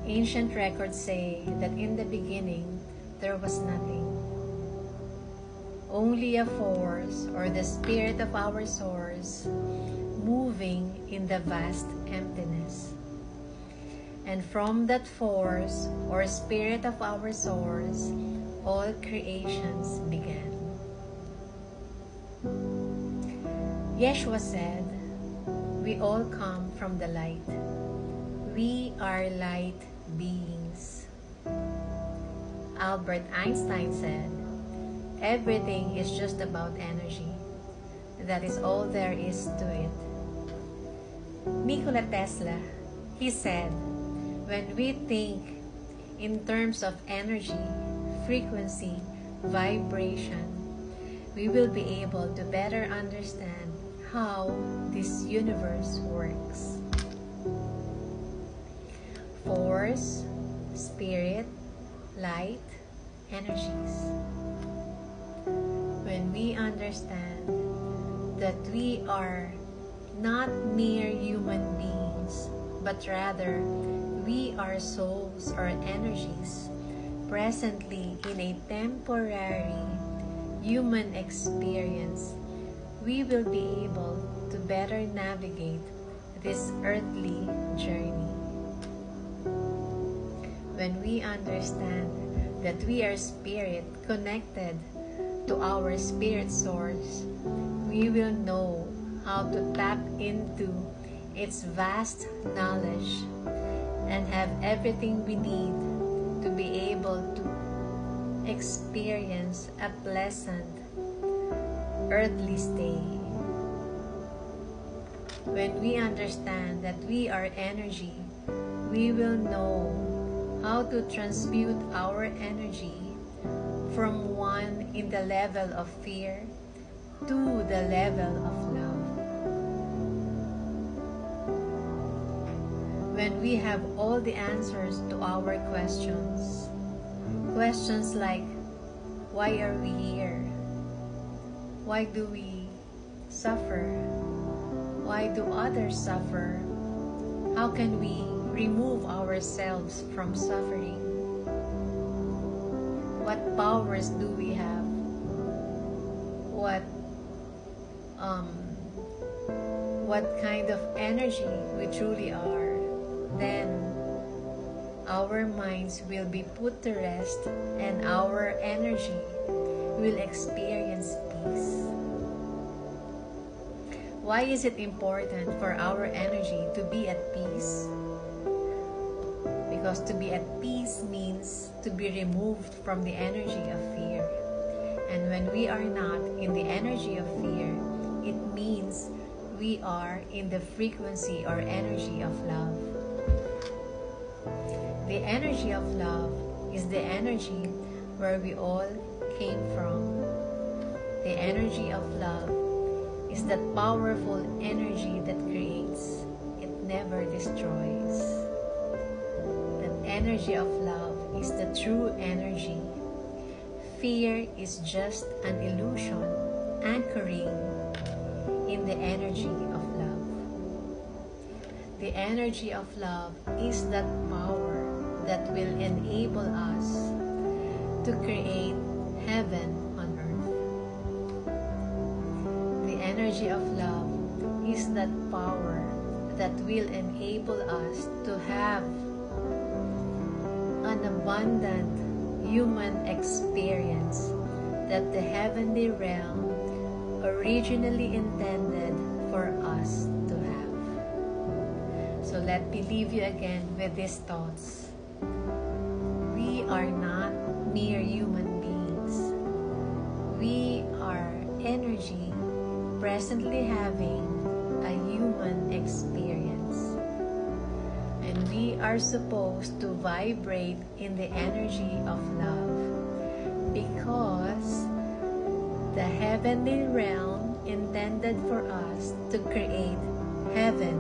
Ancient records say that in the beginning there was nothing. Only a force, or the spirit of our source, moving in the vast emptiness. And from that force, or spirit of our source, all creations began. Yeshua said, "We all come from the light. We are light beings." Albert Einstein said, "Everything is just about energy. That is all there is to it." Nikola Tesla, he said, "When we think in terms of energy, frequency, vibration, we will be able to better understand how this universe works." Force, spirit, light, energies. When we understand that we are not mere human beings, but rather we are souls or energies presently in a temporary human experience, we will be able to better navigate this earthly journey. When we understand that we are spirit connected to our spirit source, we will know how to tap into its vast knowledge and have everything we need to be able to experience a pleasant earthly stay. When we understand that we are energy, we will know how to transmute our energy from one in the level of fear to the level of love. When we have all the answers to our questions, questions like, why are we here? Why do we suffer? Why do others suffer? How can we remove ourselves from suffering? What powers do we have? What kind of energy we truly are? Then our minds will be put to rest and our energy will experience peace. Why is it important for our energy to be at peace? Because to be at peace means to be removed from the energy of fear. And when we are not in the energy of fear, it means we are in the frequency or energy of love. The energy of love is the energy where we all came from. The energy of love is that powerful energy that creates, it never destroys. That energy of love is the true energy. Fear is just an illusion anchoring in the energy of love. The energy of love is that power that will enable us to create heaven on earth. The energy of love is that power that will enable us to have an abundant human experience that the heavenly realm originally intended for us to have. So let me leave you again with these thoughts. We are not mere human beings. We are energy presently having a human experience. And we are supposed to vibrate in the energy of love because the heavenly realm intended for us to create heaven